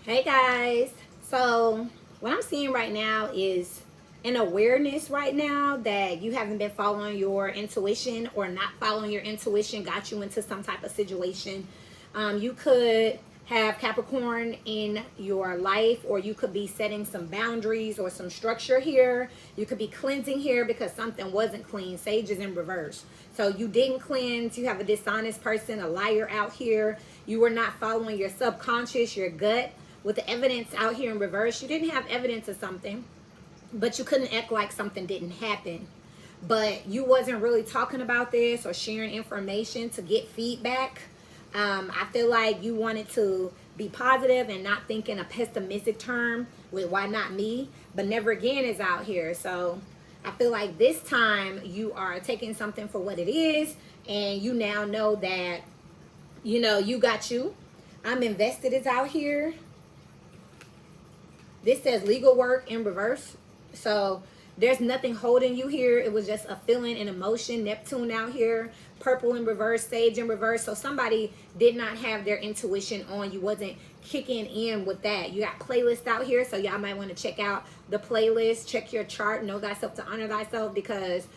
Hey guys, so what I'm seeing right now is an awareness right now that you haven't been following your intuition, or not following your intuition got you into some type of situation. You could have Capricorn in your life, or you could be setting some boundaries or some structure here. You could be cleansing here because something wasn't clean. Sage is in reverse. So you didn't cleanse. You have a dishonest person, a liar out here. You were not following your subconscious, your gut. With the evidence out here in reverse, you didn't have evidence of something, but you couldn't act like something didn't happen. But you wasn't really talking about this or sharing information to get feedback. I feel like you wanted to be positive and not think in a pessimistic term with why not me, but never again is out here. So I feel like this time you are taking something for what it is, and you now know that, you got you. I'm invested is out here. This says legal work in reverse. So there's nothing holding you here. It was just a feeling and emotion. Neptune out here. Purple in reverse. Sage in reverse. So somebody did not have their intuition on. You wasn't kicking in with that. You got playlists out here. So y'all might want to check out the playlist. Check your chart. Know thyself to honor thyself, because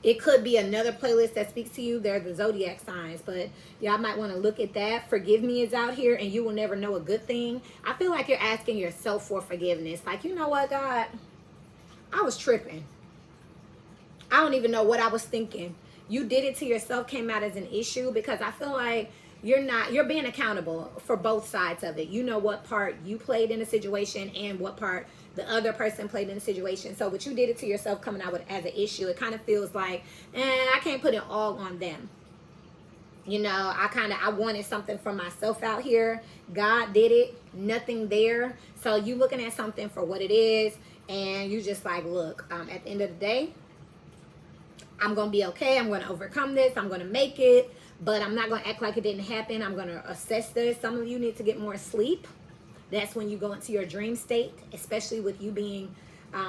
it could be another playlist that speaks to you. They're the zodiac signs, but y'all might want to look at that. Forgive me is out here, and you will never know a good thing. I feel like you're asking yourself for forgiveness. Like, you know what, God? I was tripping. I don't even know what I was thinking. You did it to yourself, came out as an issue, because I feel like you're being accountable for both sides of it. You know what part you played in the situation and what part the other person played in the situation. So what you did it to yourself coming out with as an issue, it kind of feels like, I can't put it all on them. I wanted something for myself out here. God did it, nothing there. So you looking at something for what it is, and you just like, look, at the end of the day, I'm going to be okay. I'm going to overcome this. I'm going to make it, but I'm not going to act like it didn't happen. I'm going to assess this. Some of you need to get more sleep. That's when you go into your dream state, especially with you being,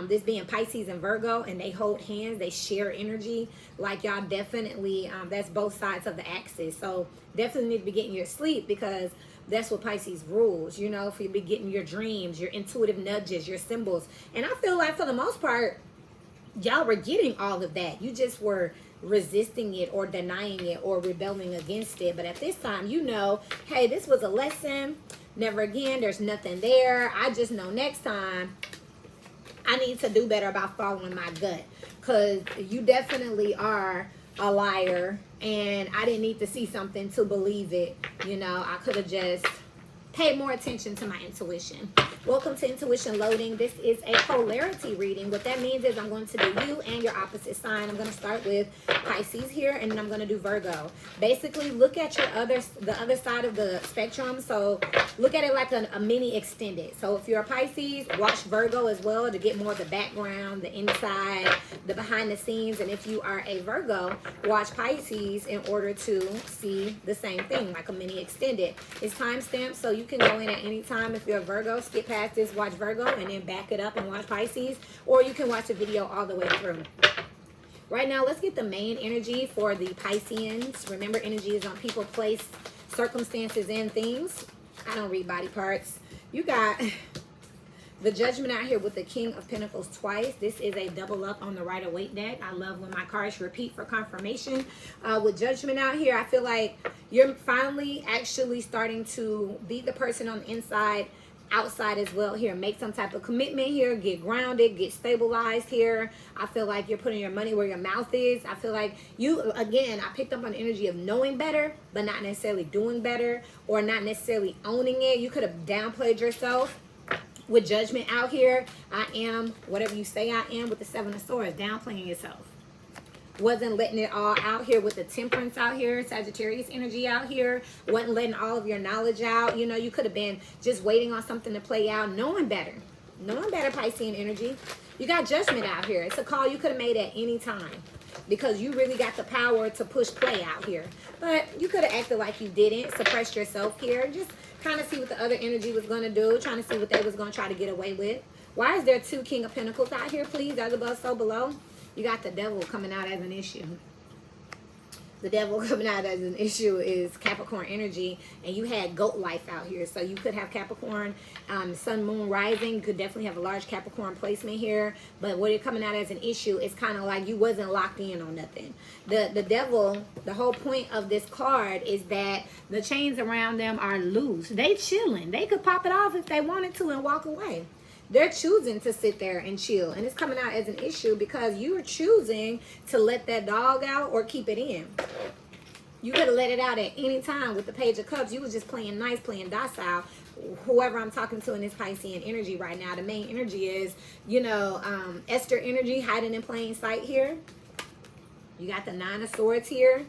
this being Pisces and Virgo, and they hold hands, they share energy. Like y'all definitely, that's both sides of the axis. So definitely need to be getting your sleep, because that's what Pisces rules, if you be getting your dreams, your intuitive nudges, your symbols. And I feel like for the most part, y'all were getting all of that. You just were resisting it or denying it or rebelling against it. But at this time, hey, this was a lesson. Never again. There's nothing there. I just know next time I need to do better about following my gut, because you definitely are a liar, and I didn't need to see something to believe it. I could have just paid more attention to my intuition. Welcome to Intuition Loading. This is a polarity reading. What that means is I'm going to do you and your opposite sign. I'm going to start with Pisces here, and then I'm going to do Virgo. Basically, look at the other side of the spectrum. So look at it like a mini extended. So if you're a Pisces, watch Virgo as well to get more of the background, the inside, the behind the scenes. And if you are a Virgo, watch Pisces in order to see the same thing, like a mini extended. It's timestamped, so you can go in at any time. If you're a Virgo, skip past this, watch Virgo, and then back it up and watch Pisces, or you can watch the video all the way through. Right now, let's get the main energy for the Pisceans. Remember, energy is on people, place, circumstances, and things. I don't read body parts. You got the Judgment out here with the King of Pentacles twice. This is a double up on the Rider-Waite deck. I love when my cards repeat for confirmation. With Judgment out here, I feel like you're finally actually starting to be the person on the inside, outside as well here. Make some type of commitment here. Get grounded. Get stabilized here. I feel like you're putting your money where your mouth is. I feel like I picked up on the energy of knowing better, but not necessarily doing better, or not necessarily owning it. You could have downplayed yourself. With Judgment out here, I am whatever you say I am with the Seven of Swords, downplaying yourself. Wasn't letting it all out here with the Temperance out here, Sagittarius energy out here. Wasn't letting all of your knowledge out. You could have been just waiting on something to play out, knowing better. Knowing better, Piscean energy. You got Judgment out here. It's a call you could have made at any time, because you really got the power to push play out here. But you could have acted like you didn't, suppressed yourself here. Just kind of see what the other energy was going to do, trying to see what they was going to try to get away with. Why is there two King of Pentacles out here, please? As above, so below. You got the Devil coming out as an issue. The devil coming out as an issue is Capricorn energy, and you had goat life out here. So you could have Capricorn, sun, moon, rising. You could definitely have a large Capricorn placement here. But what it coming out as an issue is kind of like you wasn't locked in on nothing. The devil, the whole point of this card is that the chains around them are loose. They chilling. They could pop it off if they wanted to and walk away. They're choosing to sit there and chill. And it's coming out as an issue because you're choosing to let that dog out or keep it in. You could have let it out at any time with the Page of Cups. You was just playing nice, playing docile. Whoever I'm talking to in this Piscean energy right now, the main energy is, you know, Esther energy hiding in plain sight here. You got the 9 of Swords here.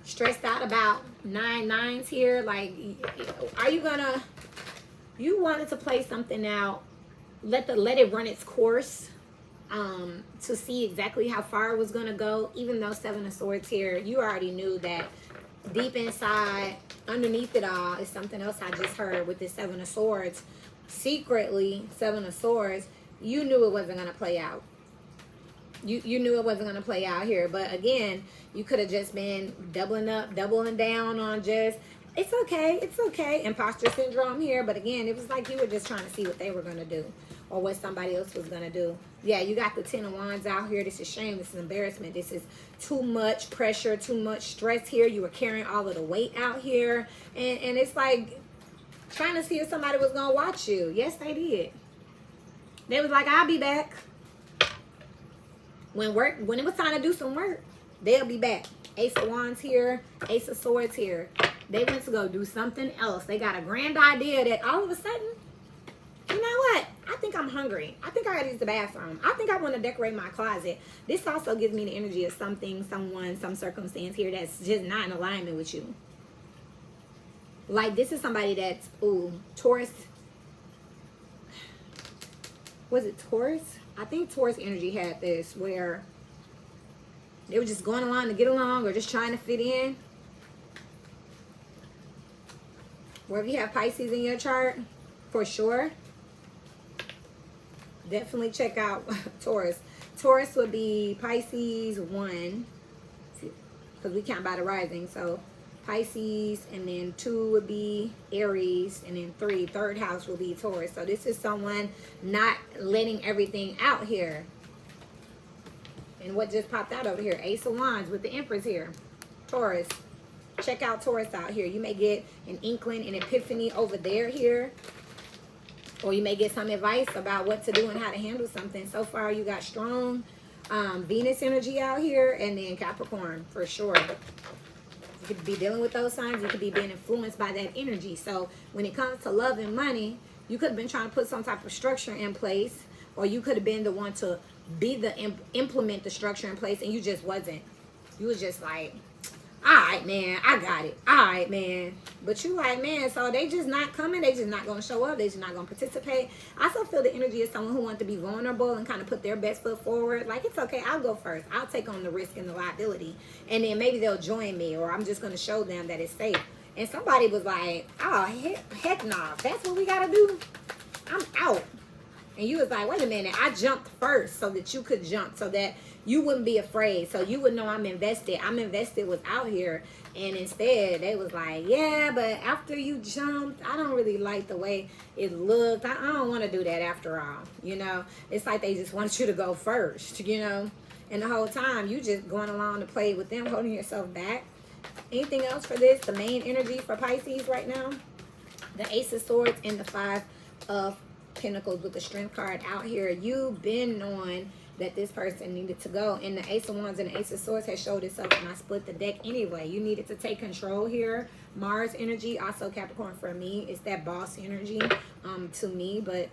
Stressed out about 9 nines here. Like, are you gonna... You wanted to play something out, let it run its course, to see exactly how far it was gonna go. Even though 7 of Swords here, you already knew that deep inside, underneath it all, is something else I just heard with this 7 of Swords. Secretly, 7 of Swords, you knew it wasn't gonna play out. You knew it wasn't gonna play out here. But again, you could have just been doubling up, doubling down on just. It's okay, imposter syndrome here. But again, it was like you were just trying to see what they were going to do or what somebody else was going to do. Yeah, you got the 10 of Wands out here. This is shame. This is embarrassment. This is too much pressure, too much stress here. You were carrying all of the weight out here. And it's like trying to see if somebody was going to watch you. Yes, they did. They was like, I'll be back. When it was time to do some work, they'll be back. Ace of Wands here, Ace of Swords here. They went to go do something else. They got a grand idea that all of a sudden, you know what? I think I'm hungry. I think I gotta use the bathroom. I think I want to decorate my closet. This also gives me the energy of something, someone, some circumstance here that's just not in alignment with you. Like this is somebody that's, Taurus. Was it Taurus? I think Taurus energy had this where they were just going along to get along or just trying to fit in. Wherever you have Pisces in your chart, for sure, definitely check out Taurus. Taurus would be Pisces 1, because we count by the rising. So Pisces, and then 2 would be Aries, and then 3, third house will be Taurus. So this is someone not letting everything out here. And what just popped out over here? Ace of Wands with the Empress here. Taurus. Check out Taurus out here. You may get an inkling, an epiphany over there here. Or you may get some advice about what to do and how to handle something. So far, you got strong Venus energy out here. And then Capricorn, for sure. You could be dealing with those signs. You could be being influenced by that energy. So when it comes to love and money, you could have been trying to put some type of structure in place. Or you could have been the one to be the implement the structure in place. And you just wasn't. You was just like... All right, man, I got it. All right, man. But you like, man, so they just not coming. They just not going to show up. They just not going to participate. I also feel the energy of someone who wants to be vulnerable and kind of put their best foot forward. Like, it's okay. I'll go first. I'll take on the risk and the liability. And then maybe they'll join me, or I'm just going to show them that it's safe. And somebody was like, oh, heck no. That's what we got to do? I'm out. And you was like, wait a minute, I jumped first so that you could jump, so that you wouldn't be afraid, so you would know I'm invested. I'm invested was out here. And instead, they was like, yeah, but after you jumped, I don't really like the way it looked. I don't want to do that after all, you know. It's like they just want you to go first, you know. And the whole time, you just going along to play with them, holding yourself back. Anything else for this? The main energy for Pisces right now? The Ace of Swords and the 5 of Pentacles with the Strength card out here. You've been knowing that this person needed to go, and the Ace of Wands and the Ace of Swords has showed itself when I split the deck anyway. You needed to take control here. Mars energy, also Capricorn for me. It's that boss energy to me, but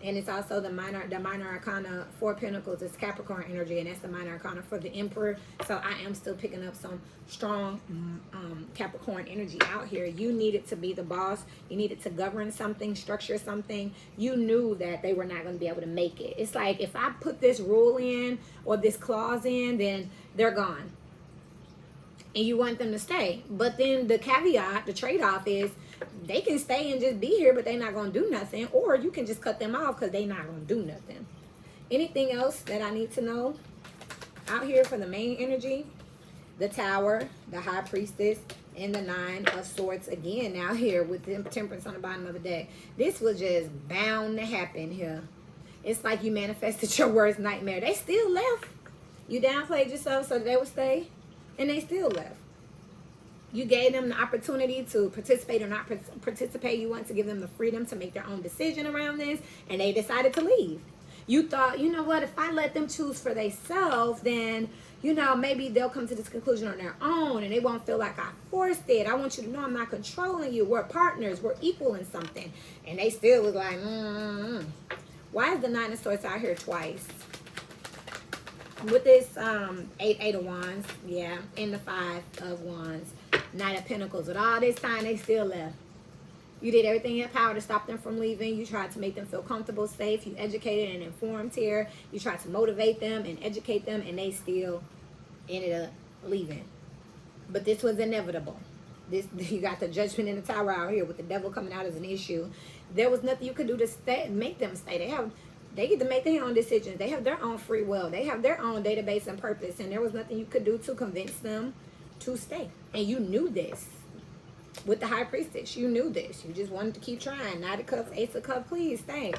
and it's also the minor arcana 4 Pentacles is Capricorn energy, and that's the minor arcana for the Emperor. So I am still picking up some strong Capricorn energy out here. You needed to be the boss. You needed to govern something, structure something. You knew that they were not going to be able to make it. It's like, if I put this rule in or this clause in, then they're gone. And you want them to stay. But then the caveat, the trade-off is, they can stay and just be here, but they're not going to do nothing. Or you can just cut them off because they're not going to do nothing. Anything else that I need to know out here for the main energy? the Tower, the High Priestess, and the Nine of Swords again now here with the Temperance on the bottom of the deck. This was just bound to happen here. It's like you manifested your worst nightmare. They still left. You downplayed yourself so that they would stay, and they still left. You gave them the opportunity to participate or not participate. You want to give them the freedom to make their own decision around this, and they decided to leave. You thought, you know what, if I let them choose for themselves, then, you know, maybe they'll come to this conclusion on their own, and they won't feel like I forced it. I want you to know I'm not controlling you. We're partners. We're equal in something. And they still was like, Why is the Nine of Swords out here twice? With this eight of Wands, yeah, and the Five of Wands. Knight of Pentacles. With all this time, they still left. You did everything in your power to stop them from leaving. You tried to make them feel comfortable, safe. You educated and informed here. You tried to motivate them and educate them, and they still ended up leaving. But this was inevitable. You got the Judgment in the Tower out here with the devil coming out as an issue. There was nothing you could do to make them stay. They get to make their own decisions. They have their own free will. They have their own database and purpose, and there was nothing you could do to convince them to stay. And you knew this. With the High Priestess, you knew this. You just wanted to keep trying. Knight of Cups, Ace of Cups, please stay.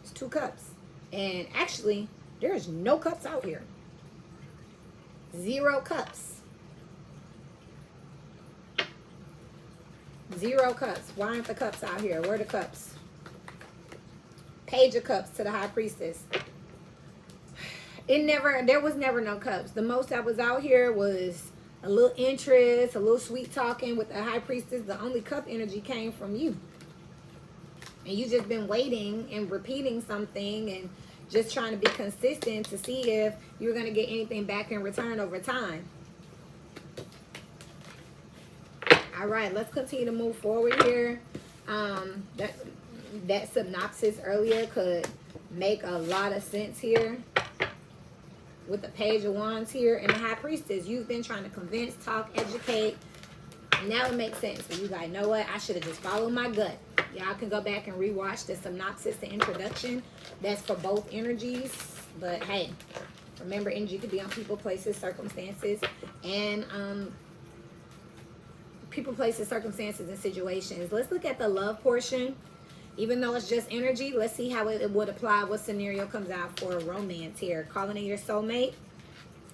It's 2 cups. And actually, there's no cups out here. 0 cups. 0 cups. Why aren't the cups out here? Where are the cups? Page of Cups to the High Priestess. There was never no cups. The most that was out here was a little interest, a little sweet talking with the High Priestess. The only cup energy came from you. And you just been waiting and repeating something and just trying to be consistent to see if you're going to get anything back in return over time. All right, let's continue to move forward here. That synopsis earlier could make a lot of sense here. With the Page of Wands here and the High Priestess, you've been trying to convince, talk, educate. Now it makes sense. So you like, know what? I should have just followed my gut. Y'all can go back and rewatch the synopsis, the introduction. That's for both energies. But hey, remember, energy could be on people, places, circumstances, and people, places, circumstances, and situations. Let's look at the love portion. Even though it's just energy, let's see how it would apply. What scenario comes out for romance here? Calling in your soulmate.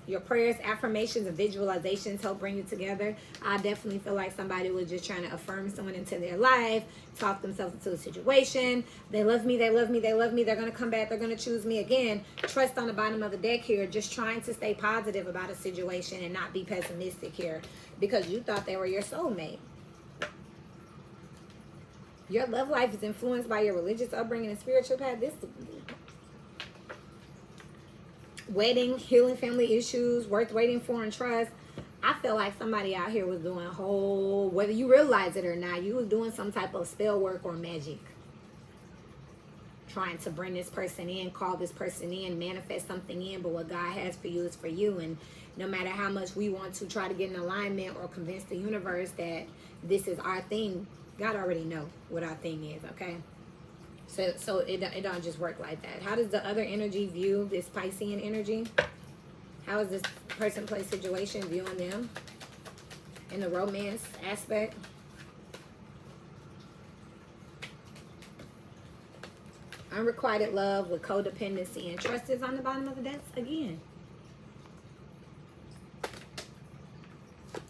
Your prayers, affirmations, and visualizations help bring you together. I definitely feel like somebody was just trying to affirm someone into their life, talk themselves into a situation. They love me, they love me, they love me. They're going to come back. They're going to choose me again. Trust on the bottom of the deck here. Just trying to stay positive about a situation and not be pessimistic here because you thought they were your soulmate. Your love life is influenced by your religious upbringing and spiritual path. This wedding, healing family issues, worth waiting for and trust. I feel like somebody out here was doing whether you realize it or not, you was doing some type of spell work or magic. Trying to bring this person in, call this person in, manifest something in, but what God has for you is for you. And no matter how much we want to try to get in alignment or convince the universe that this is our thing, God already know what our thing is, okay? So it don't just work like that. How does the other energy view this Piscean energy? How is this person, place, situation viewing them in the romance aspect? Unrequited love with codependency and trust is on the bottom of the deck again.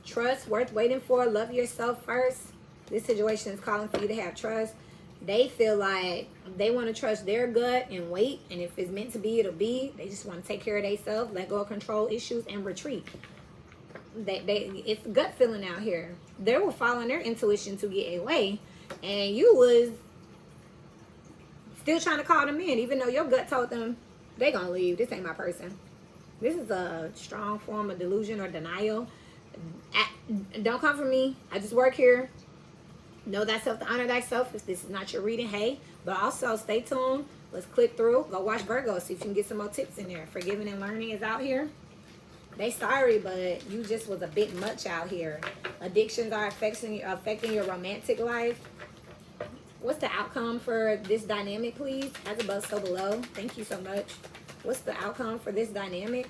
Trust, worth waiting for. Love yourself first. This situation is calling for you to have trust. They feel like they want to trust their gut and wait. And if it's meant to be, it'll be. They just want to take care of themselves, let go of control issues, and retreat. It's gut feeling out here. They were following their intuition to get away. And you was still trying to call them in, even though your gut told them they going to leave. This ain't my person. This is a strong form of delusion or denial. Don't come for me. I just work here. Know thyself to honor thyself. If this is not your reading, hey. But also, stay tuned. Let's click through. Go watch Virgo. See if you can get some more tips in there. Forgiving and learning is out here. They sorry, but you just was a bit much out here. Addictions are affecting your romantic life. What's the outcome for this dynamic, please? As above, so below. Thank you so much. What's the outcome for this dynamic?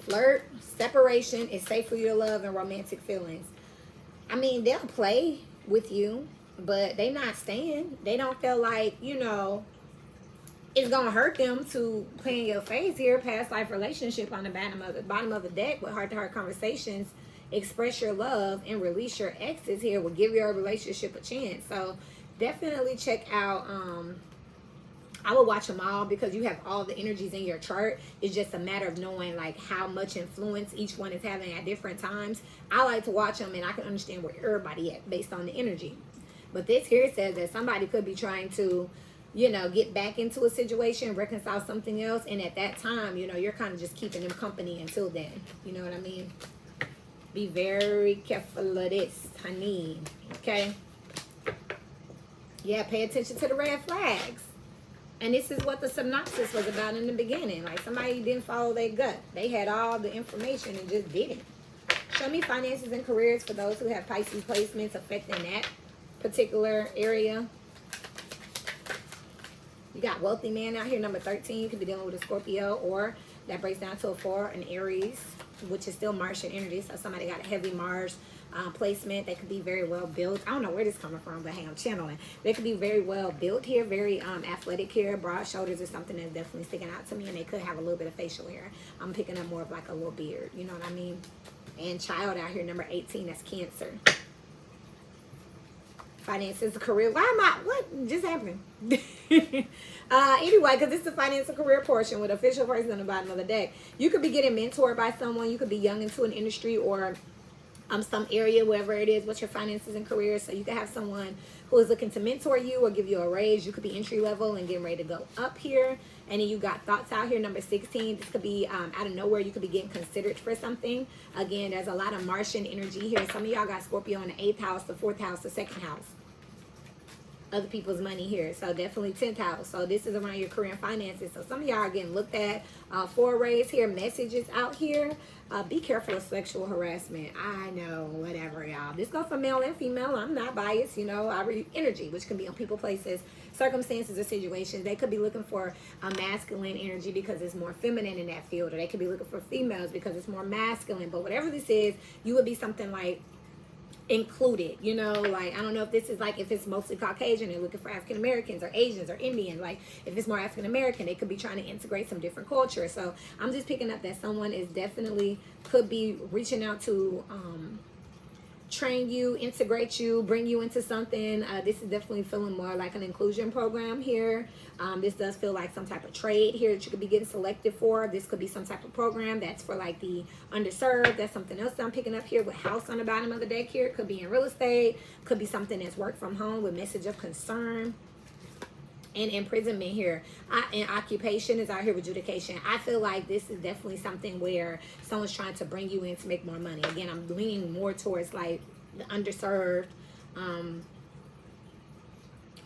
Flirt, separation is safe for you to love, and romantic feelings. I mean, they'll play with you, but they not staying. They don't feel like, you know, it's gonna hurt them to play in your face here. Past life relationship on the bottom of the deck with heart-to-heart conversations. Express your love and release your exes here will give your relationship a chance. So definitely check out. I would watch them all because you have all the energies in your chart. It's just a matter of knowing like how much influence each one is having at different times. I like to watch them and I can understand where everybody at based on the energy. But this here says that somebody could be trying to, you know, get back into a situation, reconcile something else. And at that time, you know, you're kind of just keeping them company until then. You know what I mean? Be very careful of this, honey. Okay? Yeah, pay attention to the red flags. And this is what the synopsis was about in the beginning. Like somebody didn't follow their gut. They had all the information and just didn't. Show me finances and careers for those who have Pisces placements affecting that particular area. You got wealthy man out here, number 13. You could be dealing with a Scorpio, or that breaks down to a 4, an Aries, which is still Martian energy. So somebody got a heavy Mars placement. They could be very well built. I don't know where this is coming from, but hey, I'm channeling. They could be very well built here, very athletic here. Broad shoulders is something that's definitely sticking out to me, and they could have a little bit of facial hair. I'm picking up more of like a little beard. You know what I mean? And child out here, number 18. That's Cancer. Finances, career. Why am I? What just happened? Anyway, because this is the finance and career portion with official person on the bottom of the deck. You could be getting mentored by someone. You could be young into an industry or some area, wherever it is, what's your finances and career. So you could have someone who is looking to mentor you or give you a raise. You could be entry level and getting ready to go up here. And then you got thoughts out here, number 16. This could be out of nowhere. You could be getting considered for something. Again, there's a lot of Martian energy here. Some of y'all got Scorpio in the 8th house, the 4th house, the 2nd house. Other people's money here. So definitely 10th house. So this is around your career and finances. So some of y'all are getting looked at for a raise here. Messages out here. Be careful of sexual harassment. I know, whatever, y'all. This goes for male and female. I'm not biased. You know, I read energy, which can be on people, places, circumstances, or situations. They could be looking for a masculine energy because it's more feminine in that field. Or they could be looking for females because it's more masculine. But whatever this is, you would be something like included, you know, like I don't know if this is like, if it's mostly Caucasian, they're looking for African Americans or Asians or Indian. Like if it's more African American, they could be trying to integrate some different cultures. So I'm just picking up that someone is definitely could be reaching out to train you, integrate you, bring you into something. This is definitely feeling more like an inclusion program here. This does feel like some type of trade here that you could be getting selected for. This could be some type of program that's for like the underserved. That's something else that I'm picking up here with house on the bottom of the deck here. Could be in real estate. Could be something that's work from home with message of concern. And imprisonment here. And occupation is out here with adjudication. I feel like this is definitely something where someone's trying to bring you in to make more money. Again, I'm leaning more towards like the underserved,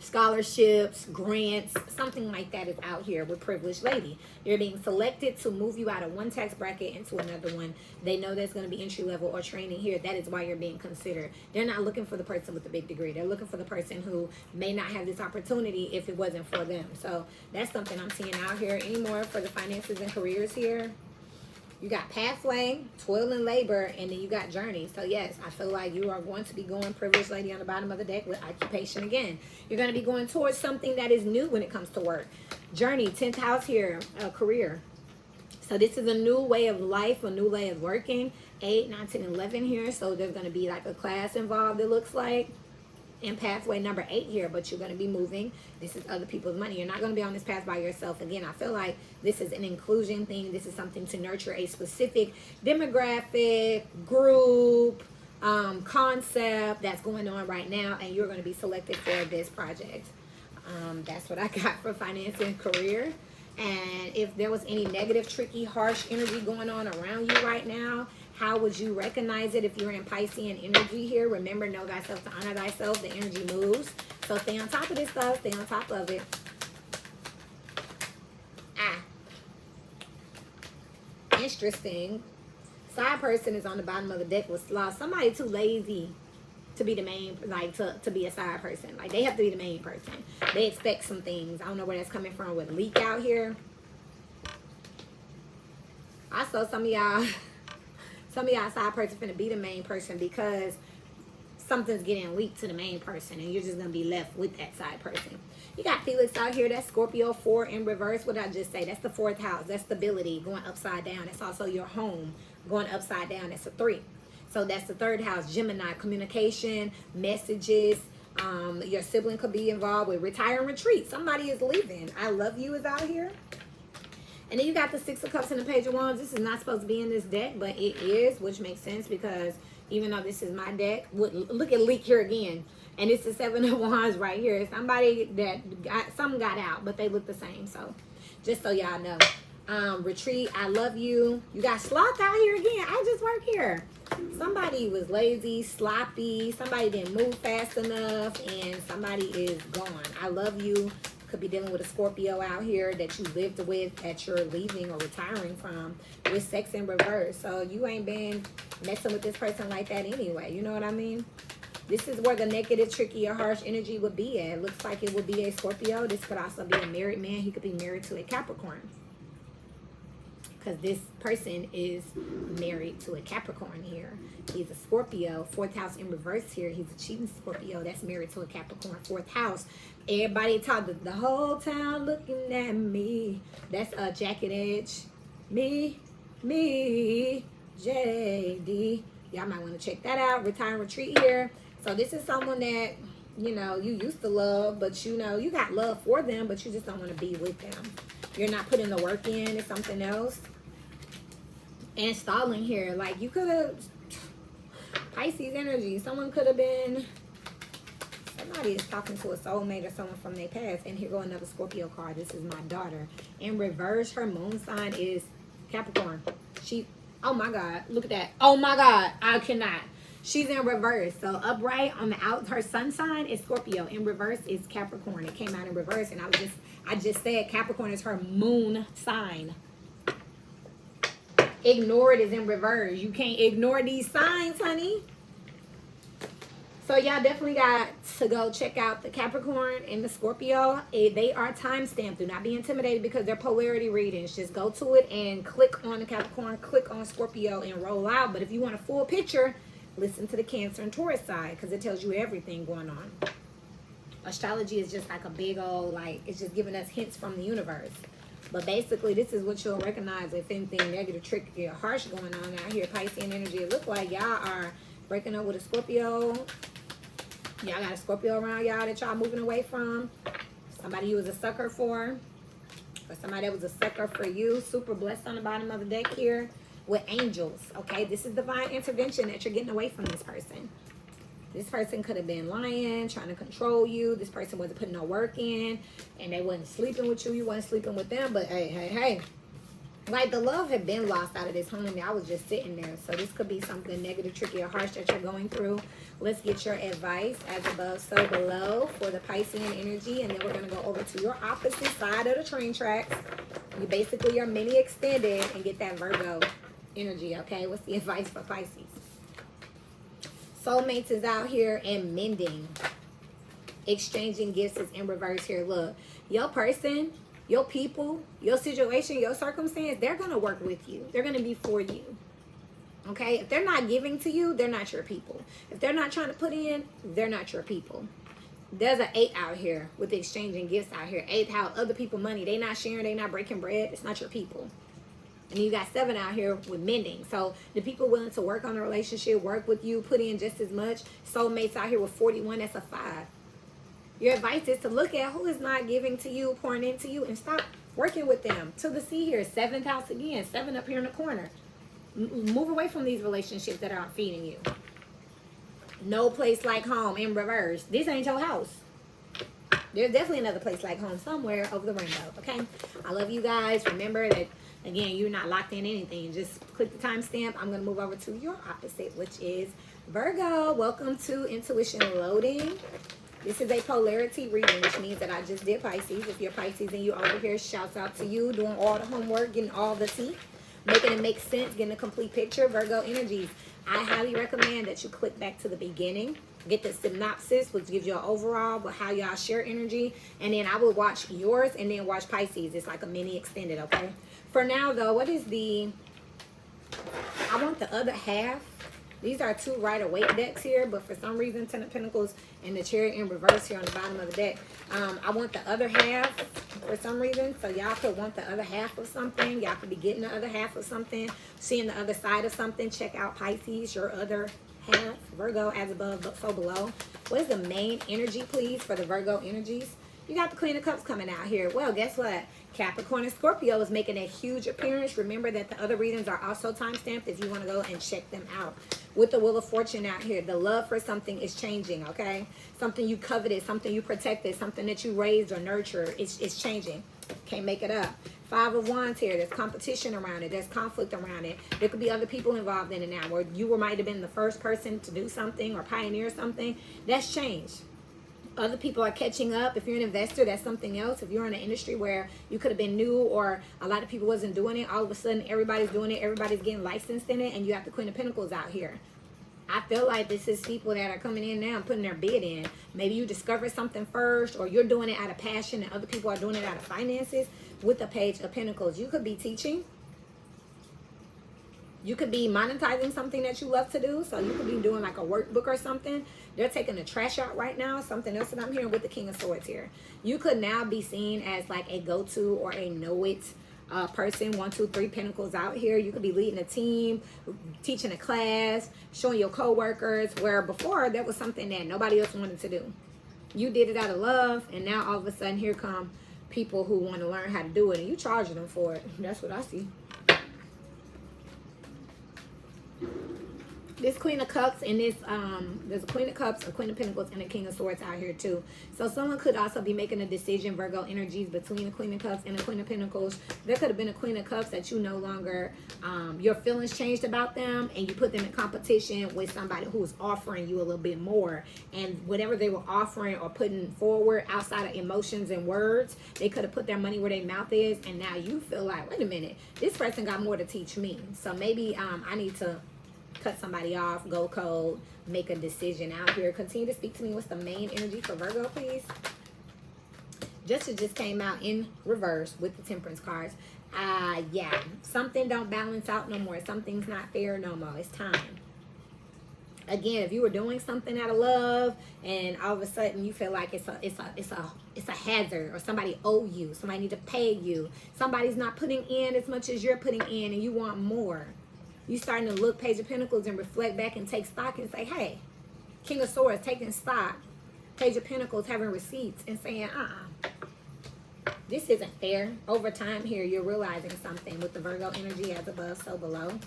scholarships, grants, something like that is out here with privileged lady. You're being selected to move you out of one tax bracket into another one. They know there's going to be entry level or training here. That is why you're being considered. They're not looking for the person with the big degree. They're looking for the person who may not have this opportunity if it wasn't for them. So that's something I'm seeing out here. Any more for the finances and careers here? You got pathway, toil and labor, and then you got journey. So yes, I feel like you are going to be going privileged lady on the bottom of the deck with occupation again. You're going to be going towards something that is new when it comes to work. Journey, 10th house here, career. So this is a new way of life, a new way of working. 8, 9, 10, 11 here. So there's going to be like a class involved, it looks like. And pathway number 8 here, but you're going to be moving. This is other people's money. You're not going to be on this path by yourself. Again, I feel like this is an inclusion thing. This is something to nurture a specific demographic, group, concept that's going on right now, and you're going to be selected for this project. That's what I got for finance and career. And if there was any negative, tricky, harsh energy going on around you right now, how would you recognize it if you're in Piscean energy here? Remember, know thyself to honor thyself. The energy moves. So stay on top of this stuff. Stay on top of it. Interesting. Side person is on the bottom of the deck with sloth. Somebody too lazy to be the main, like to be a side person. Like they have to be the main person. They expect some things. I don't know where that's coming from with leak out here. Also, some of y'all side person finna be the main person because something's getting leaked to the main person and you're just gonna be left with that side person. You got Felix out here. That's Scorpio 4 in reverse. What did I just say? That's the 4th house. That's stability going upside down. That's also your home going upside down. That's a 3. So that's the 3rd house. Gemini, communication, messages. Your sibling could be involved with retire and retreat. Somebody is leaving. I love you is out here. And then you got the 6 of Cups and the Page of Wands. This is not supposed to be in this deck, but it is, which makes sense because even though this is my deck, look at leak here again. And it's the 7 of Wands right here. Somebody that got out, but they look the same. So just so y'all know. Retreat, I love you. You got Sloth out here again. I just work here. Somebody was lazy, sloppy. Somebody didn't move fast enough. And somebody is gone. I love you. Could be dealing with a Scorpio out here that you lived with, that you're leaving or retiring from, with sex in reverse. So you ain't been messing with this person like that anyway. You know what I mean? This is where the negative, tricky, or harsh energy would be at. It looks like it would be a Scorpio. This could also be a married man. He could be married to a Capricorn. Because this person is married to a Capricorn here. He's a Scorpio. 4th house in reverse here. He's a cheating Scorpio that's married to a Capricorn. 4th house. Everybody talking. The whole town looking at me. That's a Jacket Edge. Me, JD. Y'all might want to check that out. Retire and retreat here. So this is someone that, you know, you used to love, but you know, you got love for them, but you just don't want to be with them. You're not putting the work in. It's something else. And stalling here. Like, you could have... Pisces energy. Someone could have been... Somebody is talking to a soulmate or someone from their past. And here go another Scorpio card. This is my daughter. In reverse, her moon sign is Capricorn. Oh my God. Look at that. Oh my God. I cannot. She's in reverse. So upright on the out, her sun sign is Scorpio. In reverse is Capricorn. It came out in reverse. And I just said Capricorn is her moon sign. Ignore it is in reverse. You can't ignore these signs, honey. So y'all definitely got to go check out the Capricorn and the Scorpio. They are time-stamped. Do not be intimidated because they're polarity readings. Just go to it and click on the Capricorn, click on Scorpio, and roll out. But if you want a full picture, listen to the Cancer and Taurus side because it tells you everything going on. Astrology is just like a big old, like, it's just giving us hints from the universe. But basically, this is what you'll recognize if anything negative, tricky, or harsh going on out here. Piscean energy. It look like y'all are breaking up with a Scorpio. Y'all got a Scorpio around y'all that y'all moving away from. Somebody you was a sucker for. Or somebody that was a sucker for you. Super blessed on the bottom of the deck here with angels. Okay, this is divine intervention that you're getting away from this person. This person could have been lying, trying to control you. This person wasn't putting no work in. And they wasn't sleeping with you. You wasn't sleeping with them. But hey. Like, the love had been lost out of this home. I was just sitting there. So this could be something negative, tricky, or harsh that you're going through. Let's get your advice as above, so below for the Piscean energy. And then we're going to go over to your opposite side of the train tracks. You basically are mini extended and get that Virgo energy, okay? What's the advice for Pisces? Soulmates is out here and mending. Exchanging gifts is in reverse here. Look, your person... Your people, your situation, your circumstance, they're going to work with you. They're going to be for you. Okay? If they're not giving to you, they're not your people. If they're not trying to put in, they're not your people. There's an 8 out here with exchanging gifts out here. 8th house, other people money. They not sharing, they not breaking bread. It's not your people. And you got 7 out here with mending. So the people willing to work on a relationship, work with you, put in just as much. Soulmates out here with 41, that's a 5. Your advice is to look at who is not giving to you, pouring into you, and stop working with them. To the C here, 7th house again, 7 up here in the corner. Move away from these relationships that aren't feeding you. No place like home in reverse. This ain't your house. There's definitely another place like home somewhere over the rainbow, okay? I love you guys. Remember that, again, you're not locked in anything. Just click the timestamp. I'm going to move over to your opposite, which is Virgo. Welcome to Intuition Loading. This is a polarity reading, which means that I just did Pisces. If you're Pisces and you're over here, shouts out to you, doing all the homework, getting all the tea, making it make sense, getting a complete picture. Virgo energies, I highly recommend that you click back to the beginning, get the synopsis, which gives you an overall, but how y'all share energy, and then I will watch yours and then watch Pisces. It's like a mini extended, okay? For now, though, what is the I want the other half. These are 2 Rider-Waite decks here, but for some reason, Ten of Pentacles and the Chariot in reverse here on the bottom of the deck. I want the other half for some reason. So y'all could want the other half of something. Y'all could be getting the other half of something, seeing the other side of something. Check out Pisces, your other half. Virgo, as above, so below. What is the main energy, please, for the Virgo energies? You got the Queen of Cups coming out here. Well, guess what? Capricorn and Scorpio is making a huge appearance. Remember that the other readings are also time-stamped if you want to go and check them out. With the Wheel of Fortune out here, the love for something is changing, okay? Something you coveted, something you protected, something that you raised or nurtured, it's changing. Can't make it up. 5 of Wands here. There's competition around it. There's conflict around it. There could be other people involved in it now, where you might have been the first person to do something or pioneer something. That's changed. Other people are catching up. If you're an investor, that's something else. If you're in an industry where you could have been new or a lot of people wasn't doing it, all of a sudden everybody's doing it, everybody's getting licensed in it, and you have the Queen of Pentacles out here. I feel like this is people that are coming in now and putting their bid in. Maybe you discovered something first, or you're doing it out of passion and other people are doing it out of finances. With the Page of Pentacles, you could be teaching. You could be monetizing something that you love to do. So you could be doing like a workbook or something. They're taking the trash out right now. Something else that I'm hearing with the King of Swords here. You could now be seen as like a go-to or a know-it person. 1, 2, 3 Pentacles out here. You could be leading a team, teaching a class, showing your co-workers, where before that was something that nobody else wanted to do. You did it out of love, and now all of a sudden here come people who want to learn how to do it, and you charging them for it. That's what I see. This Queen of Cups and this, there's a Queen of Cups, a Queen of Pentacles, and a King of Swords out here too. So someone could also be making a decision, Virgo energies, between the Queen of Cups and the Queen of Pentacles. There could have been a Queen of Cups that you no longer, your feelings changed about them, and you put them in competition with somebody who's offering you a little bit more. And whatever they were offering or putting forward outside of emotions and words, they could have put their money where their mouth is. And now you feel like, wait a minute, this person got more to teach me. So maybe I need to cut somebody off, go cold, make a decision out here. Continue to speak to me. What's the main energy for Virgo, please? Justice just came out in reverse with the Temperance cards. Yeah, something don't balance out no more. Something's not fair no more. It's time. Again, if you were doing something out of love and all of a sudden you feel like it's a hazard, or somebody owe you, somebody need to pay you, somebody's not putting in as much as you're putting in, and you want more. You starting to look Page of Pentacles and reflect back and take stock and say, hey, King of Swords taking stock, Page of Pentacles having receipts and saying, this isn't fair. Over time here, you're realizing something with the Virgo energy as above, so below.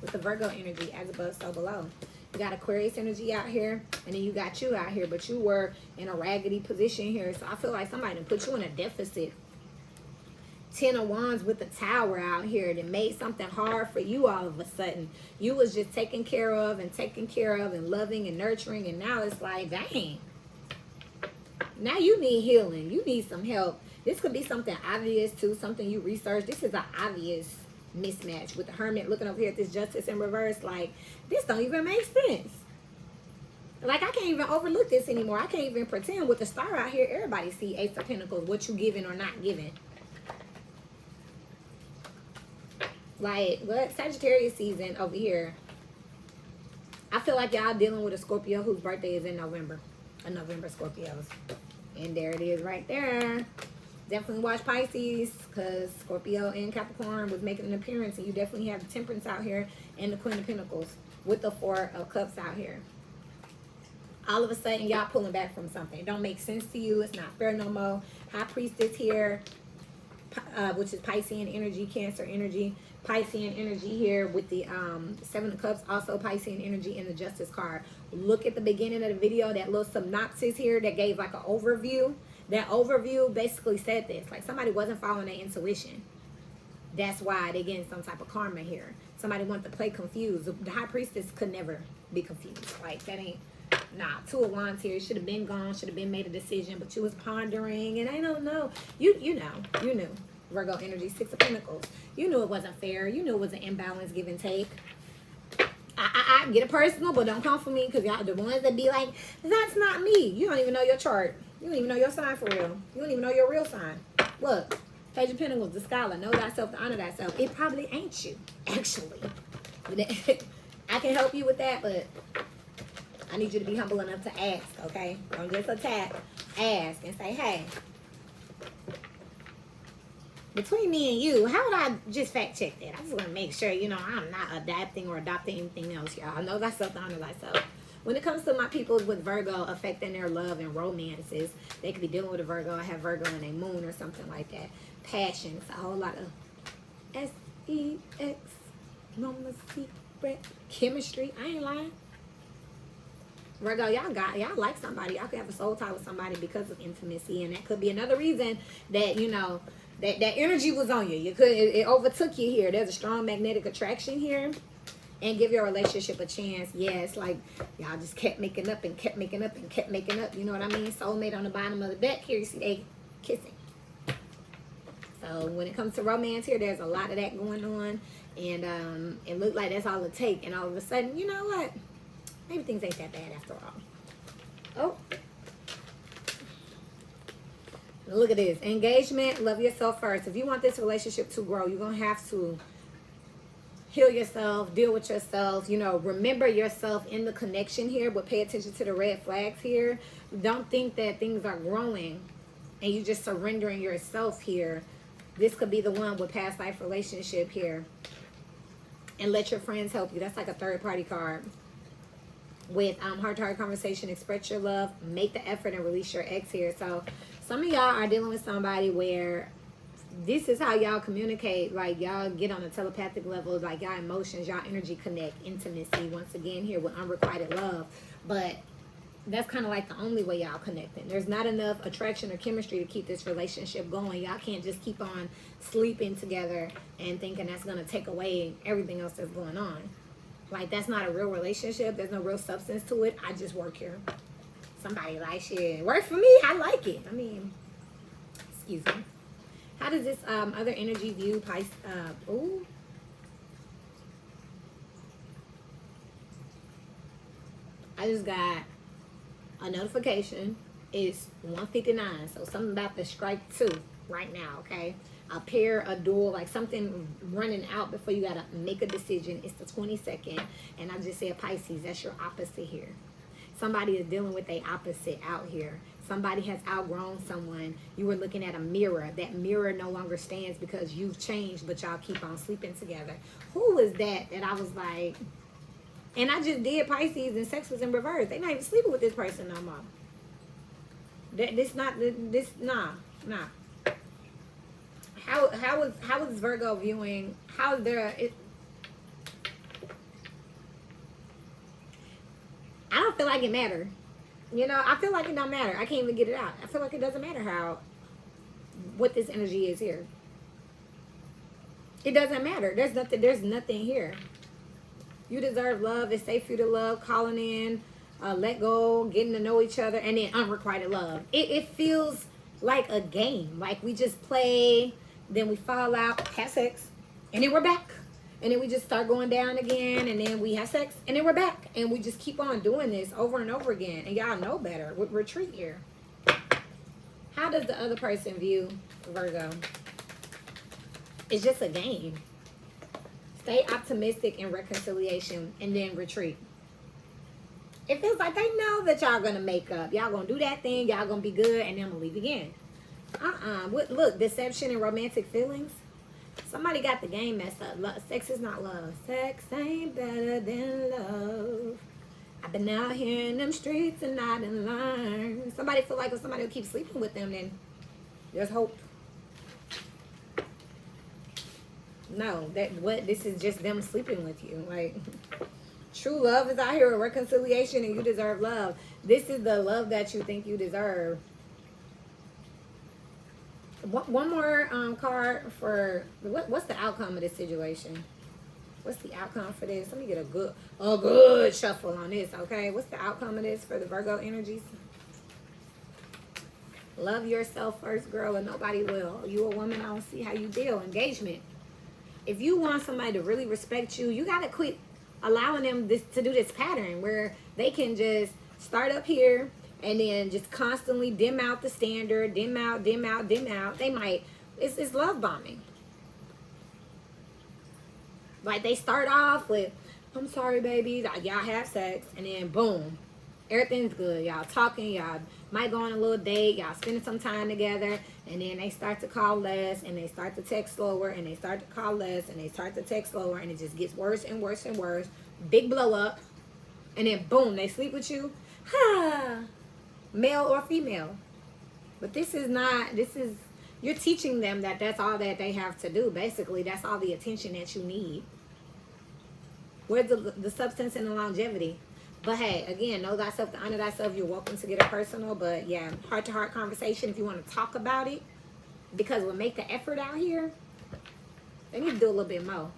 With the Virgo energy as above, so below. You got Aquarius energy out here, and then you got you out here, but you were in a raggedy position here. So I feel like somebody put you in a deficit. 10 of Wands with the Tower out here that made something hard for you all of a sudden. You was just taken care of and loving and nurturing, and now it's like, dang. Now you need healing. You need some help. This could be something obvious too, something you research. This is an obvious mismatch with the Hermit looking over here at this Justice in reverse. Like, this don't even make sense. Like, I can't even overlook this anymore. I can't even pretend. With the Star out here, everybody see Ace of Pentacles, what you giving or not giving. Like, what? Sagittarius season over here. I feel like y'all dealing with a Scorpio whose birthday is in November. A November Scorpios. And there it is right there. Definitely watch Pisces, because Scorpio and Capricorn was making an appearance. And you definitely have the Temperance out here and the Queen of Pentacles with the 4 of Cups out here. All of a sudden, y'all pulling back from something. It don't make sense to you. It's not fair no more. High Priestess here, which is Piscean energy, Cancer energy. Piscean energy here with the 7 of Cups, also Piscean energy in the Justice card. Look at the beginning of the video, that little synopsis here that gave like an overview. That overview basically said this, like somebody wasn't following their intuition. That's why they're getting some type of karma here. Somebody wanted to play confused. The High Priestess could never be confused. Like, that ain't, nah. 2 of Wands here, should have been gone, should have been made a decision, but you was pondering, and I don't know. You knew. Virgo energy, 6 of Pentacles. You knew it wasn't fair. You knew it was an imbalance, give and take. I get it personal, but don't come for me, because y'all the ones that be like, that's not me. You don't even know your chart. You don't even know your sign for real. You don't even know your real sign. Look, Page of Pentacles, the scholar, know thyself to honor thyself. It probably ain't you, actually. I can help you with that, but I need you to be humble enough to ask, okay? Don't just attack. Ask and say, hey, between me and you, how would I just fact check that? I just want to make sure, you know, I'm not adapting or adopting anything else, y'all. I know thyself to honor thyself. When it comes to my people with Virgo affecting their love and romances, they could be dealing with a Virgo. I have Virgo in a moon or something like that. Passions, a whole lot of S-E-X, Mama Secret, chemistry. I ain't lying. Virgo, y'all like somebody. Y'all could have a soul tie with somebody because of intimacy, and that could be another reason that, you know, that energy was on you. It overtook you here. There's a strong magnetic attraction here. And give your relationship a chance. Yes, like y'all just kept making up and kept making up and kept making up. You know what I mean? Soulmate on the bottom of the deck. Here you see they kissing. So when it comes to romance here, there's a lot of that going on. And it looked like that's all it takes. And all of a sudden, you know what? Maybe things ain't that bad after all. Oh. Look at this. Engagement. Love yourself first. If you want this relationship to grow, you're going to have to heal yourself, deal with yourself, you know, remember yourself in the connection here, but pay attention to the red flags here. Don't think that things are growing and you just surrendering yourself here. This could be the one with past life relationship here. And let your friends help you. That's like a third party card. With heart-to-heart conversation, express your love, make the effort, and release your ex here. So some of y'all are dealing with somebody where this is how y'all communicate. Like, y'all get on a telepathic level. Like, y'all emotions, y'all energy connect. Intimacy, once again, here with unrequited love. But that's kind of like the only way y'all connecting. There's not enough attraction or chemistry to keep this relationship going. Y'all can't just keep on sleeping together and thinking that's going to take away everything else that's going on. Like, that's not a real relationship. There's no real substance to it. I just work here. Somebody like, shit, work for me. I like it. I mean, excuse me. How does this other energy view Pisces? Ooh. I just got a notification. It's 1:59. So something about to strike 2 right now, okay? A pair, a duel, like something running out before you got to make a decision. It's the 22nd. And I just said Pisces. That's your opposite here. Somebody is dealing with a opposite out here. Somebody has outgrown someone. You were looking at a mirror. That mirror no longer stands because you've changed, but y'all keep on sleeping together. Who was that I was like, and I just did Pisces and sex was in reverse. They not even sleeping with this person no more. Nah. How is Virgo viewing? How is there? I don't feel like it matters. You know, I feel like it don't matter. I can't even get it out. I feel like it doesn't matter what this energy is here. It doesn't matter. There's nothing here. You deserve love. It's safe for you to love. Calling in, let go, getting to know each other, and then unrequited love. It feels like a game. Like we just play, then we fall out, have sex, and then we're back. And then we just start going down again, and then we have sex, and then we're back. And we just keep on doing this over and over again. And y'all know better. Retreat here. How does the other person view Virgo? It's just a game. Stay optimistic in reconciliation, and then retreat. It feels like they know that y'all going to make up. Y'all going to do that thing. Y'all going to be good, and then I'm going to leave again. Look, deception and romantic feelings. Somebody got the game messed up. Sex is not love. Sex ain't better than love. I've been out here in them streets and I done learned. Somebody feel like if somebody will keep sleeping with them, then there's hope. No, this is just them sleeping with you. Like, true love is out here with reconciliation, and you deserve love. This is the love that you think you deserve. One more card for what's the outcome of this situation? What's the outcome for this? Let me get a good shuffle on this, okay? What's the outcome of this for the Virgo energies? Love yourself first, girl, and nobody will. You a woman, I don't see how you deal. Engagement. If you want somebody to really respect you, you got to quit allowing them to do this pattern where they can just start up here and then just constantly dim out the standard, dim out. They might, it's love bombing. Like they start off with, I'm sorry, baby, y'all have sex, and then boom, everything's good. Y'all talking, y'all might go on a little date, y'all spending some time together, and then they start to call less, and they start to text slower, and they start to call less, and they start to text slower, and it just gets worse and worse and worse. Big blow up, and then boom, they sleep with you. Male or female. But this is not, this is, you're teaching them that that's all that they have to do. Basically, that's all the attention that you need. Where's the substance and the longevity? But hey, again, know thyself to honor thyself. You're welcome to get it personal. But yeah, heart-to-heart conversation if you want to talk about it. Because we'll make the effort out here. They need to do a little bit more.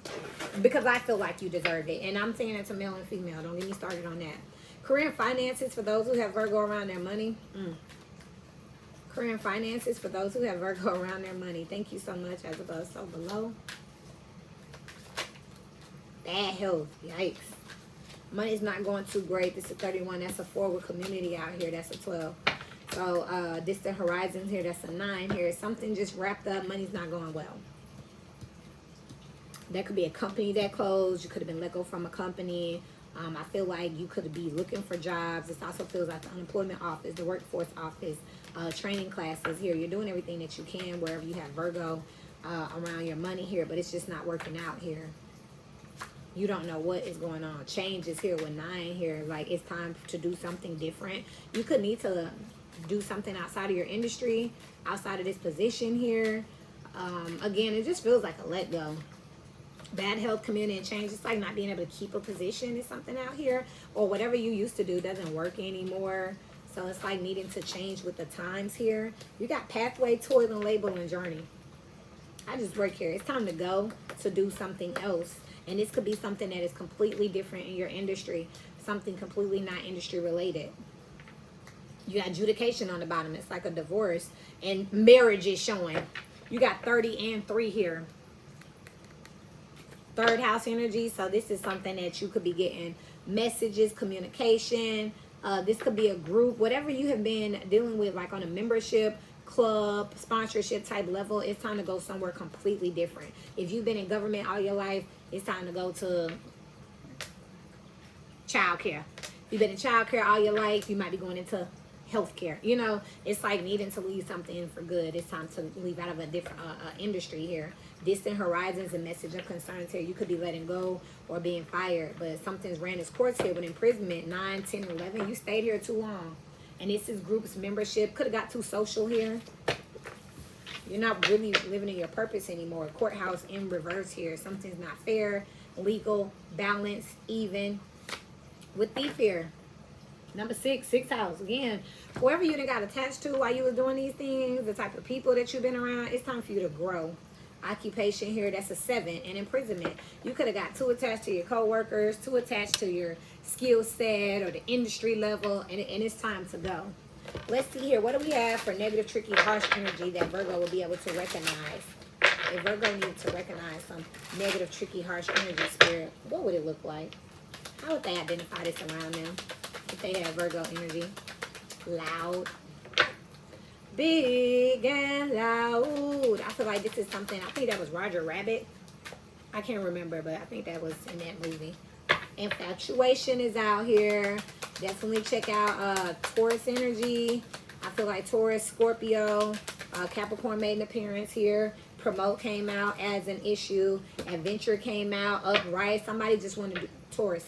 Because I feel like you deserve it. And I'm saying it to male and female. Don't get me started on that. Career and finances for those who have Virgo around their money. Career and finances for those who have Virgo around their money. Thank you so much. As above, so below. Bad health. Yikes. Money's not going too great. This is 31. That's a 4 with community out here. That's a 12. So distant horizons here. That's a 9 here. Something just wrapped up. Money's not going well. That could be a company that closed. You could have been let go from a company. I feel like you could be looking for jobs. This also feels like the unemployment office, the workforce office, training classes here. You're doing everything that you can wherever you have Virgo around your money here, but it's just not working out here. You don't know what is going on. Change is here with 9 here. Like it's time to do something different. You could need to do something outside of your industry, outside of this position here. Again, it just feels like a let go. Bad health, community, and change. It's like not being able to keep a position is something out here. Or whatever you used to do doesn't work anymore. So it's like needing to change with the times here. You got pathway, toil, and label, and journey. I just work here. It's time to go to do something else. And this could be something that is completely different in your industry. Something completely not industry related. You got adjudication on the bottom. It's like a divorce. And marriage is showing. You got 30 and 3 here. 3rd house energy. So this is something that you could be getting messages, communication. This could be a group. Whatever you have been dealing with, like on a membership, club, sponsorship type level, it's time to go somewhere completely different. If you've been in government all your life, it's time to go to childcare. If you've been in childcare all your life, you might be going into healthcare. You know, it's like needing to leave something for good. It's time to leave out of a different industry here. Distant horizons and message of concerns here. You could be letting go or being fired, but something's ran its course here with imprisonment. 9, 10, 11. You stayed here too long. And this is groups membership. Could have got too social here. You're not really living in your purpose anymore. Courthouse in reverse here. Something's not fair, legal, balanced, even. With thief here. Number 6, 6th house. Again, whoever you done got attached to while you was doing these things, the type of people that you've been around, it's time for you to grow. Occupation here, that's a 7. And imprisonment. You could have got too attached to your co-workers, too attached to your skill set or the industry level, and it's time to go. Let's see here. What do we have for negative, tricky, harsh energy that Virgo will be able to recognize? If Virgo needs to recognize some negative, tricky, harsh energy spirit, what would it look like? How would they identify this around them if they have Virgo energy? Loud. Big and loud. I feel like this is something, I think that was Roger Rabbit. I can't remember, but I think that was in that movie. Infatuation is out here. Definitely check out Taurus energy. I feel like Taurus, Scorpio, Capricorn made an appearance here. Promote came out as an issue. Adventure came out. Upright. Somebody just wanted to do Taurus.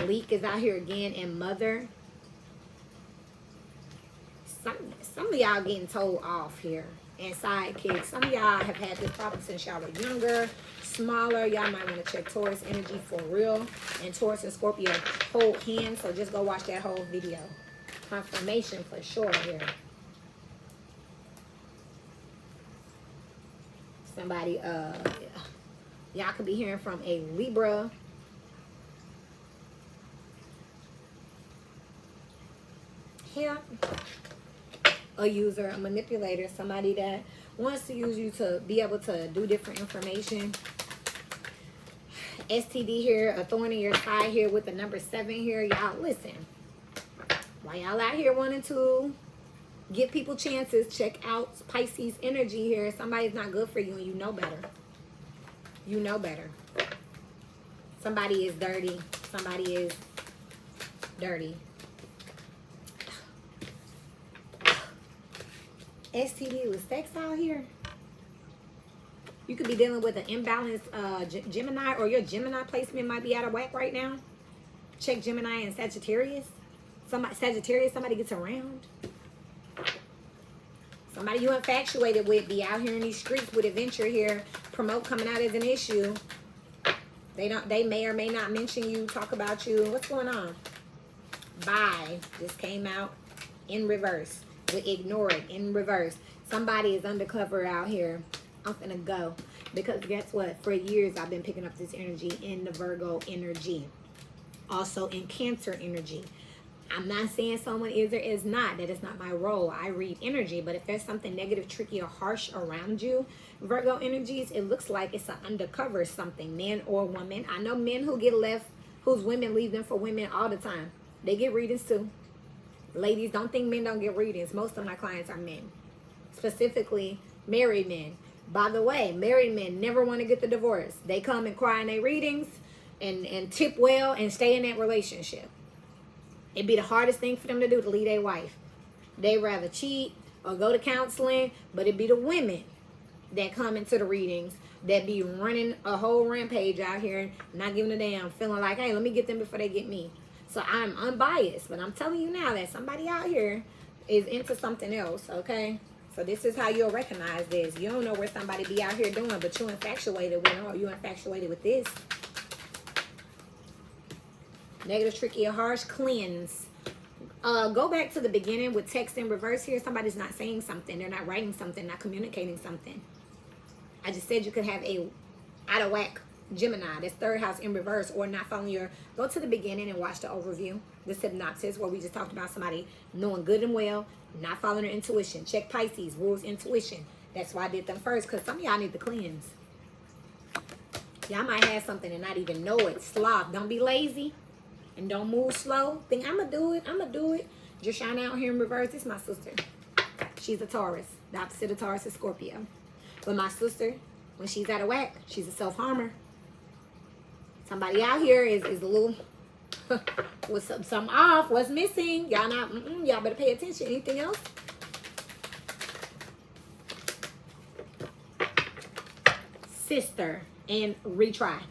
Leak is out here again. And Mother. Some of y'all getting told off here. And sidekicks. Some of y'all have had this problem since y'all were younger, smaller. Y'all might want to check Taurus energy for real. And Taurus and Scorpio hold hands. So just go watch that whole video. Confirmation for sure here. Somebody, y'all could be hearing from a Libra. Here. A user, a manipulator, somebody that wants to use you to be able to do different information. STD here, a thorn in your side here with the number 7 here. Y'all, listen. While y'all out here wanting to give people chances, check out Pisces energy here. Somebody's not good for you and you know better. You know better. Somebody is dirty. Somebody is dirty. STD with sex out here. You could be dealing with an imbalanced Gemini, or your Gemini placement might be out of whack right now. Check Gemini and Sagittarius. Sagittarius, somebody gets around. Somebody you infatuated with be out here in these streets with adventure here. Promote coming out as an issue. They may or may not mention you, talk about you. What's going on? Bye. Just came out in reverse. We ignore it in reverse. Somebody is undercover out here. I'm finna go. Because guess what? For years I've been picking up this energy in the Virgo energy. Also in Cancer energy. I'm not saying someone is or is not. That is not my role. I read energy. But if there's something negative, tricky, or harsh around you, Virgo energies, it looks like it's an undercover something, man or woman. I know men who get left, whose women leave them for women all the time. They get readings too. Ladies, don't think men don't get readings. Most of my clients are men. Specifically, married men. By the way, married men never want to get the divorce. They come and cry in their readings and tip well and stay in that relationship. It'd be the hardest thing for them to do to leave their wife. They rather cheat or go to counseling, but it'd be the women that come into the readings that be running a whole rampage out here, not giving a damn, feeling like, hey, let me get them before they get me. So I'm unbiased, but I'm telling you now that somebody out here is into something else, okay? So this is how you'll recognize this. You don't know where somebody be out here doing, but you infatuated with them, or you infatuated with this. Negative, tricky, or harsh, cleanse. Go back to the beginning with text in reverse here. Somebody's not saying something. They're not writing something, not communicating something. I just said you could have a out of whack Gemini. That's third house in reverse, or not following your... Go to the beginning and watch the overview. The synopsis, where we just talked about somebody knowing good and well, not following their intuition. Check Pisces, rules, intuition. That's why I did them first, because some of y'all need to cleanse. Y'all might have something and not even know it. Sloth. Don't be lazy. And don't move slow. Think, I'm going to do it. I'm going to do it. Just shine out here in reverse. This is my sister. She's a Taurus. The opposite of Taurus is Scorpio. But my sister, when she's out of whack, she's a self-harmer. Somebody out here is a little... with some off. What's missing? Y'all not... y'all better pay attention. Anything else? Sister. And retry.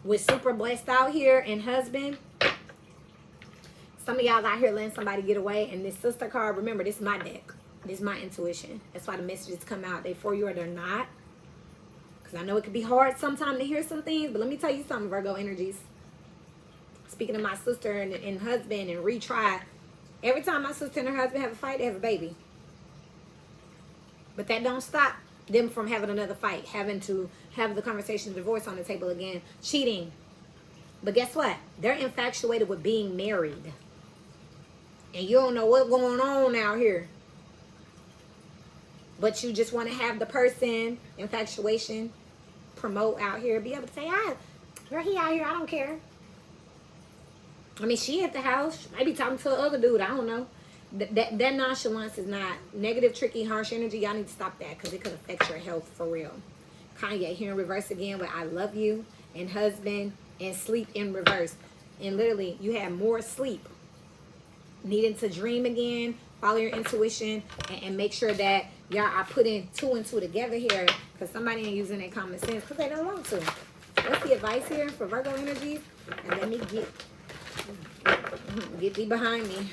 With super blessed out here and husband. Some of y'all out here letting somebody get away. And this sister card, remember, this is my deck. This is my intuition. That's why the messages come out. They for you or they're not. Because I know it could be hard sometimes to hear some things. But let me tell you something, Virgo energies. Speaking of my sister and husband and retry. Every time my sister and her husband have a fight, they have a baby. But that don't stop them from having another fight, having to have the conversation of divorce on the table again, cheating. But guess what? They're infatuated with being married. And you don't know what's going on out here. But you just want to have the person, infatuation, promote out here, be able to say, girl, he out here, I don't care. I mean, she at the house, she might be talking to the other dude, I don't know. That nonchalance is not negative, tricky, harsh energy. Y'all need to stop that because it could affect your health for real. Kanye here in reverse again with I love you and husband and sleep in reverse. And literally, you have more sleep. Needing to dream again, follow your intuition, and make sure that y'all are putting two and two together here because somebody ain't using their common sense because they don't want to. What's the advice here for Virgo energies? And let me get thee behind me.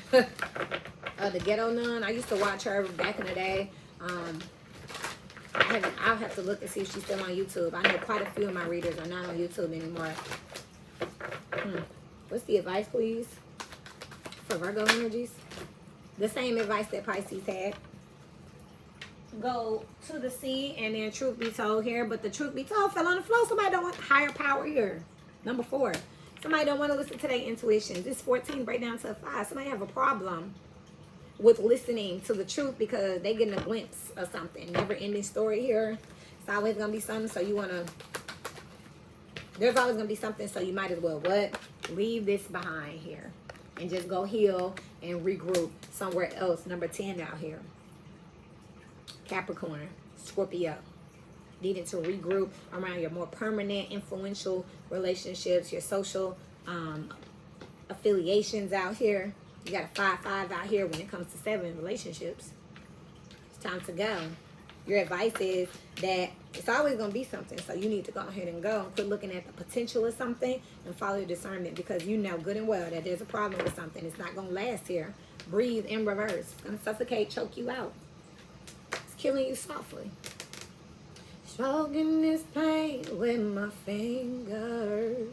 The Ghetto Nun. I used to watch her back in the day. I'll have to look and see if she's still on YouTube. I know quite a few of my readers are not on YouTube anymore. What's the advice, please, for Virgo energies? The same advice that Pisces had. Go to the sea, and then truth be told here. But the truth be told fell on the floor. Somebody don't want higher power here. Number 4. Somebody don't want to listen to their intuition. This 14 break down to a 5. Somebody have a problem with listening to the truth because they getting a glimpse of something. Never ending story here. It's always going to be something, so you want to... There's always going to be something, so you might as well, leave this behind here. And just go heal and regroup somewhere else. Number 10 out here. Capricorn. Scorpio. needing to regroup around your more permanent, influential relationships, your social affiliations out here. You got a 5-5 out here when it comes to 7 relationships. It's time to go. Your advice is that it's always going to be something, so you need to go ahead and go and quit looking at the potential of something and follow your discernment, because you know good and well that there's a problem with something. It's not going to last here. Breathe in reverse. It's going to suffocate, choke you out. It's killing you softly. Stroking this pain with my fingers,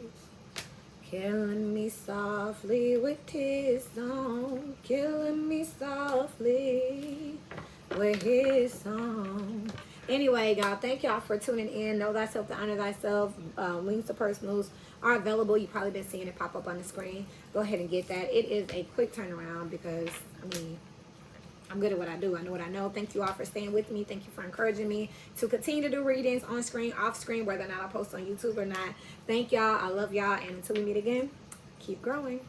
killing me softly with his song, killing me softly with his song. Anyway, y'all, thank y'all for tuning in. Know thyself to honor thyself. Links to personals are available. You've probably been seeing it pop up on the screen. Go ahead and get that. It is a quick turnaround because, I mean, I'm good at what I do. I know what I know. Thank you all for staying with me. Thank you for encouraging me to continue to do readings on screen, off screen, whether or not I post on YouTube or not. Thank y'all. I love y'all. And until we meet again, keep growing.